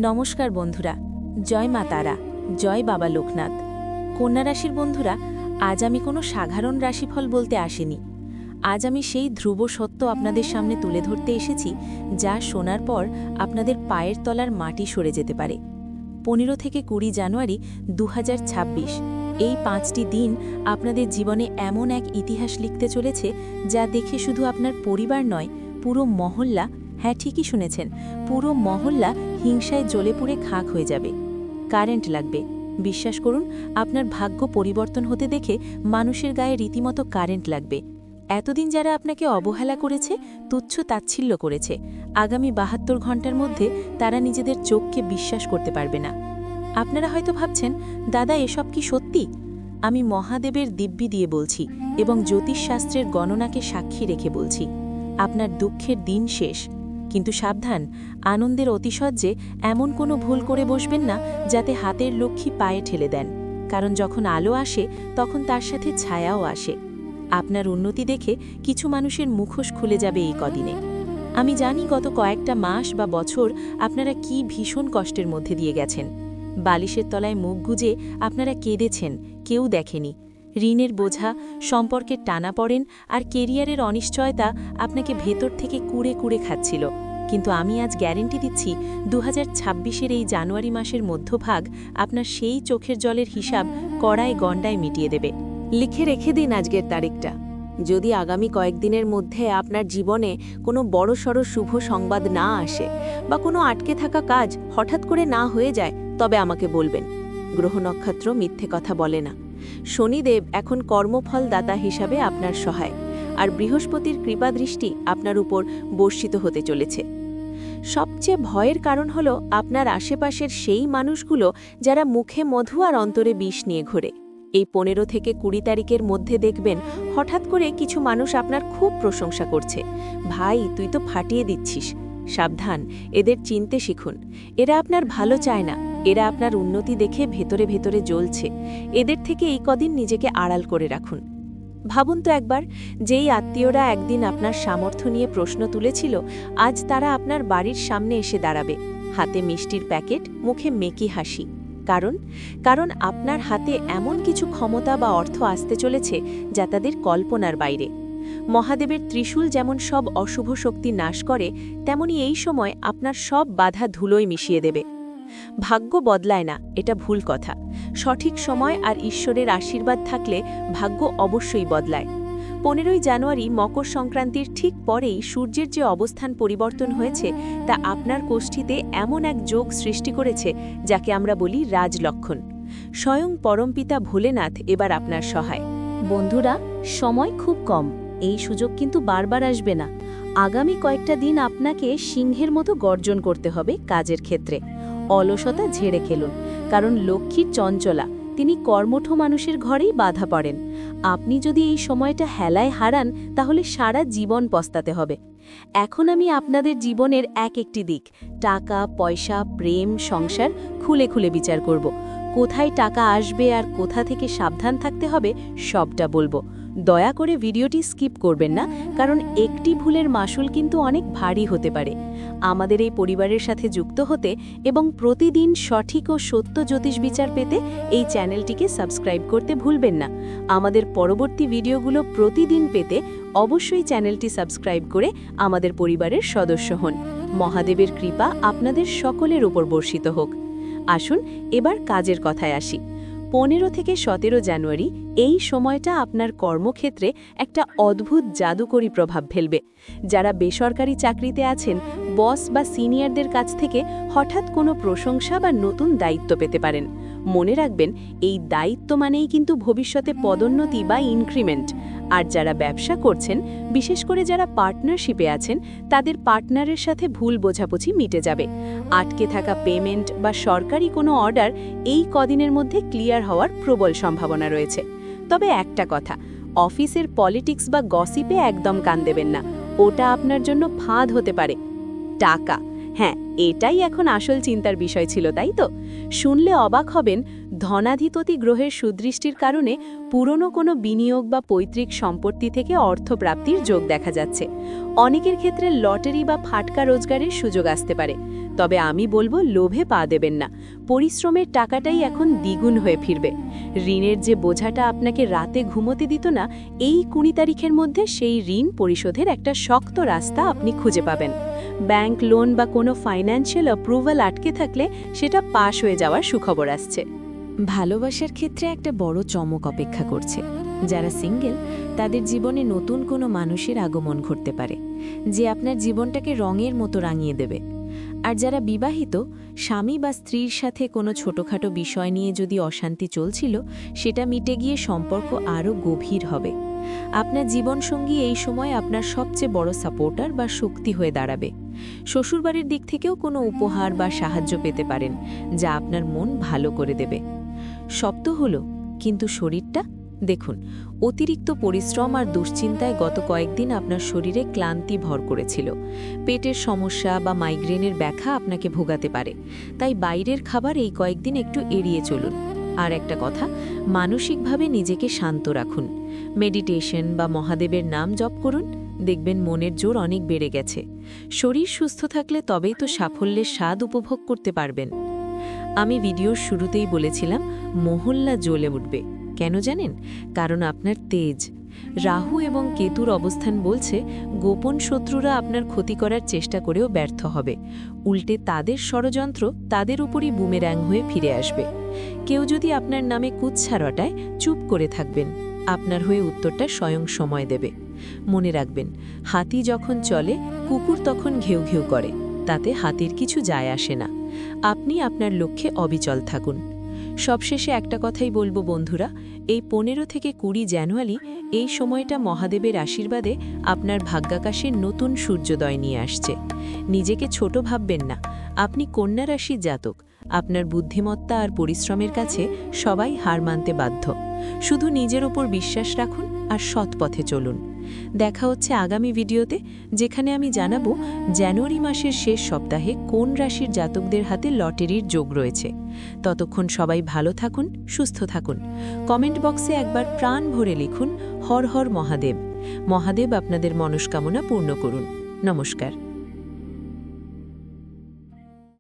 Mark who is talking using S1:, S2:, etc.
S1: নমস্কার বন্ধুরা, জয় মা তারা, জয় বাবা লোকনাথ। কন্যা রাশির বন্ধুরা, আজ আমি কোনো সাধারণ রাশিফল বলতে আসিনি। আজ আমি সেই ধ্রুব সত্য আপনাদের সামনে তুলে ধরতে এসেছি, যা শোনার পর আপনাদের পায়ের তলার মাটি সরে যেতে পারে। 15 থেকে 20 জানুয়ারি 2026 এই 5টি দিন আপনাদের জীবনে এমন এক ইতিহাস লিখতে চলেছে, যা দেখে শুধু আপনার পরিবার নয়, পুরো মহল্লা, হ্যাঁ ঠিকই শুনেছেন, পুরো মহল্লা হিংসায় জ্বলে পুড়ে খাক হয়ে যাবে। কারেন্ট লাগবে, বিশ্বাস করুন, আপনার ভাগ্য পরিবর্তন হতে দেখে মানুষের গায়ে রীতিমতো কারেন্ট লাগবে। এতদিন যারা আপনাকে অবহেলা করেছে, তুচ্ছ তাচ্ছিল্য করেছে, আগামী 72 ঘন্টার মধ্যে তারা নিজেদের চোখকে বিশ্বাস করতে পারবে না। আপনারা হয়তো ভাবছেন, দাদা এসব কি সত্যি? আমি মহাদেবের দিব্যি দিয়ে বলছি এবং জ্যোতিষশাস্ত্রের গণনাকে সাক্ষী রেখে বলছি, আপনার দুঃখের দিন শেষ। কিন্তু সাবধান, আনন্দের অতিশয্যে এমন কোনো ভুল করে বসবেন না যাতে হাতের লক্ষ্মী পায়ে ঠেলে দেন, কারণ যখন আলো আসে তখন তার সাথে ছায়াও আসে। আপনার উন্নতি দেখে কিছু মানুষের মুখোশ খুলে যাবে এই কদিনে। আমি জানি গত কয়েকটা মাস বা বছর আপনারা কি ভীষণ কষ্টের মধ্যে দিয়ে গেছেন। বালিশের তলায় মুখ গুজে আপনারা কেঁদেছেন, কেউ দেখেনি। ঋণের বোঝা, সম্পর্কের টানাপড়েন আর কেরিয়ারের অনিশ্চয়তা আপনাকে ভেতর থেকে কুড়ে কুড়ে খাচ্ছিল। কিন্তু আমি আজ গ্যারেন্টি দিচ্ছি, 2026-এর এই জানুয়ারি মাসের মধ্যভাগ আপনার সেই চোখের জলের হিসাব কড়ায় গণ্ডায় মিটিয়ে দেবে। লিখে রেখে দিন আজকের তারিখটা। যদি আগামী কয়েকদিনের মধ্যে আপনার জীবনে কোনো বড়সড় শুভ সংবাদ না আসে বা কোনো আটকে থাকা কাজ হঠাৎ করে না হয়ে যায়, তবে আমাকে বলবেন। গ্রহ নক্ষত্র মিথ্যে কথা বলে না। শনিদেব এখন কর্মফলদাতা হিসাবে আপনার সহায়, আর বৃহস্পতির কৃপাদৃষ্টি আপনার উপর বর্ষিত হতে চলেছে। সবচেয়ে ভয়ের কারণ হল আপনার আশেপাশের সেই মানুষগুলো যারা মুখে মধু আর অন্তরে বিষ নিয়ে ঘোরে। এই 15 থেকে 20 তারিখের মধ্যে দেখবেন হঠাৎ করে কিছু মানুষ আপনার খুব প্রশংসা করছে। ভাই, তুই তো ফাটিয়ে দিচ্ছিস। সাবধান, এদের চিনতে শিখুন। এরা আপনার ভালো চায় না, এরা আপনার উন্নতি দেখে ভেতরে ভেতরে জ্বলছে। এদের থেকে এই কদিন নিজেকে আড়াল করে রাখুন। ভাবুন তো একবার, যেই আত্মীয়রা একদিন আপনার সামর্থ্য নিয়ে প্রশ্ন তুলেছিল, আজ তারা আপনার বাড়ির সামনে এসে দাঁড়াবে, হাতে মিষ্টির প্যাকেট, মুখে মেকি হাসি। কারণ আপনার হাতে এমন কিছু ক্ষমতা বা অর্থ আসতে চলেছে যা তাদের কল্পনার বাইরে। মহাদেবের ত্রিশূল যেমন সব অশুভ শক্তি নাশ করে, তেমনি এই সময় আপনার সব বাধা ধুলোয় মিশিয়ে দেবে। ভাগ্য বদলায় না, এটা ভুল কথা। সঠিক সময় আর ঈশ্বরের আশীর্বাদ থাকলে ভাগ্য অবশ্যই বদলায়। 15 জানুয়ারি মকর সংক্রান্তির ঠিক পরেই সূর্যের যে অবস্থান পরিবর্তন হয়েছে, তা আপনার কোষ্ঠীতে এমন এক যোগ সৃষ্টি করেছে যাকে আমরা বলি রাজলক্ষণ। স্বয়ং পরমপিতা ভোলেনাথ এবার আপনার সহায়। বন্ধুরা, সময় খুব কম, এই সুযোগ কিন্তু বারবার আসবে না। আগামী কয়েকটা দিন আপনাকে সিংহের মতো গর্জন করতে হবে কাজের ক্ষেত্রে। অলসতা ঝেড়ে খেলুন, কারণ লক্ষ্মীর চঞ্চলা, তিনি কর্মঠ মানুষের ঘরেই বাধা পড়েন। আপনি যদি এই সময়টা হেলায় হারান, তাহলে সারা জীবন পস্তাতে হবে। এখন আমি আপনাদের জীবনের এক একটি দিক, টাকা, পয়সা, প্রেম, সংসার খুলে খুলে বিচার করব। কোথায় টাকা আসবে আর কোথা থেকে সাবধান থাকতে হবে সবটা বলবো। দয়া করে ভিডিওটি স্কিপ করবেন না, কারণ একটি ভুলের মাসুল কিন্তু অনেক ভারী হতে পারে। আমাদের এই পরিবারের সাথে যুক্ত হতে এবং প্রতিদিন সঠিক ও সত্য জ্যোতিষ বিচার পেতে এই চ্যানেলটিকে সাবস্ক্রাইব করতে ভুলবেন না। আমাদের পরবর্তী ভিডিওগুলো প্রতিদিন পেতে অবশ্যই চ্যানেলটি সাবস্ক্রাইব করে আমাদের পরিবারের সদস্য হন। মহাদেবের কৃপা আপনাদের সকলের উপর বর্ষিত হোক। আসুন এবার কাজের কথায় আসি। 15 থেকে 17 জানুয়ারি এই সময়টা আপনার কর্মক্ষেত্রে একটা অদ্ভুত জাদুকরী প্রভাব ফেলবে। যারা বেসরকারি চাকরিতে আছেন, বস বা সিনিয়রদের কাছ থেকে হঠাৎ কোনো প্রশংসা বা নতুন দায়িত্ব পেতে পারেন। মনে রাখবেন, এই দায়িত্ব মানেই কিন্তু ভবিষ্যতে পদোন্নতি বা ইনক্রিমেন্ট। আর যারা ব্যবসা করছেন, বিশেষ করে যারা পার্টনারশিপে আছেন, তাদের পার্টনারের সাথে ভুল বোঝাবুঝি মিটে যাবে। আটকে থাকা পেমেন্ট বা সরকারি কোনো অর্ডার এই কদিনের মধ্যে ক্লিয়ার হওয়ার প্রবল সম্ভাবনা রয়েছে। তবে একটা কথা, অফিসের পলিটিক্স বা গসিপে একদম কান দেবেন না, ওটা আপনার জন্য ফাঁদ হতে পারে। টাকা, হ্যাঁ, এটাই এখন আসল চিন্তার বিষয় ছিল, তাই তো? শুনলে অবাক হবেন, ধনাধিপতি গ্রহের সুদৃষ্টির কারণে পুরনো কোনো বিনিয়োগ বা পৈতৃক সম্পত্তি থেকে অর্থপ্রাপ্তির যোগ দেখা যাচ্ছে। অনেকের ক্ষেত্রে লটারি বা ফাটকা রোজগারের সুযোগ আসতে পারে।
S2: তবে আমি বলবো লোভে পা দেবেন না। পরিশ্রমের টাকাটাই এখন দ্বিগুণ হয়ে ফিরবে। ঋণের যে বোঝাটা আপনাকে রাতে ঘুমোতে দিত না, এই 20 তারিখের মধ্যে সেই ঋণ পরিশোধের একটা শক্ত রাস্তা আপনি খুঁজে পাবেন। ব্যাংক লোন বা কোনো ফাইন্যান্সিয়াল অ্যাপ্রুভাল আটকে থাকলে সেটা পাশ হয়ে যাওয়ার সুখবর আসছে।
S1: ভালোবাসার ক্ষেত্রে একটা বড় চমক অপেক্ষা করছে। যারা সিঙ্গেল, তাদের জীবনে নতুন কোনো মানুষের আগমন ঘটতে পারে, যে আপনার জীবনটাকে রঙের মতো রাঙিয়ে দেবে। আর যারা বিবাহিত, স্বামী বা স্ত্রীর সাথে কোনো ছোটখাটো বিষয় নিয়ে যদি অশান্তি চলছিল, সেটা মিটে গিয়ে সম্পর্ক আরও গভীর হবে। আপনার জীবনসঙ্গী এই সময় আপনার সবচেয়ে বড় সাপোর্টার বা শক্তি হয়ে দাঁড়াবে। শ্বশুরবাড়ির দিক থেকেও কোনো উপহার বা সাহায্য পেতে পারেন, যা আপনার মন ভালো করে দেবে। সপ্ত হলো, কিন্তু শরীরটা দেখুন, অতিরিক্ত পরিশ্রম আর দুশ্চিন্তায় গত কয়েকদিন আপনার শরীরে ক্লান্তি ভর করেছিল। পেটের সমস্যা বা মাইগ্রেনের ব্যথা আপনাকে ভোগাতে পারে, তাই বাইরের খাবার এই কয়েকদিন একটু এড়িয়ে চলুন। আর একটা কথা, মানসিকভাবে নিজেকে শান্ত রাখুন। মেডিটেশন বা মহাদেবের নাম জপ করুন, দেখবেন মনের জোর অনেক বেড়ে গেছে। শরীর সুস্থ থাকলে তবেই তো সাফল্যের স্বাদ উপভোগ করতে পারবেন। আমি ভিডিওর শুরুতেই বলেছিলাম, মহল্লা জ্বলে উঠবে। কেন জানেন? কারণ আপনার তেজ। রাহু এবং কেতুর অবস্থান বলছে গোপন শত্রুরা আপনার ক্ষতি করার চেষ্টা করেও ব্যর্থ হবে। উল্টে তাদের ষড়যন্ত্র তাদের উপরই বুমেরাং হয়ে ফিরে আসবে। কেউ যদি আপনার নামে কুৎসা রটায়, চুপ করে থাকবেন। আপনার হয়ে উত্তরটা স্বয়ং সময় দেবে। মনে রাখবেন, হাতি যখন চলে, কুকুর তখন ঘেউ ঘেউ করে। তাতে হাতির কিছু যায় আসে না। আপনি আপনার লক্ষ্যে অবিচল থাকুন। সবশেষে একটা কথাই বলবো বন্ধুরা, এই 15 থেকে 20 জানুয়ারি এই সময়টা মহাদেবের আশীর্বাদে আপনার ভাগ্যাকাশে নতুন সূর্যোদয় নিয়ে আসছে। নিজেকে ছোট ভাববেন না। আপনি কন্যা রাশির জাতক। আপনার বুদ্ধিমত্তা আর পরিশ্রমের কাছে সবাই হার মানতে বাধ্য। শুধু নিজের ওপর বিশ্বাস রাখুন আর সৎ পথে চলুন। দেখা হচ্ছে আগামী ভিডিওতে, যেখানে আমি জানাবো জানুয়ারি মাসের শেষ সপ্তাহে কোন রাশির জাতকদের হাতে লটারির যোগ রয়েছে। ততক্ষণ সবাই ভালো থাকুন, সুস্থ থাকুন। কমেন্ট বক্সে একবার প্রাণ ভরে লিখুন, হর হর মহাদেব। মহাদেব আপনাদের মনস্কামনা পূর্ণ করুন। নমস্কার।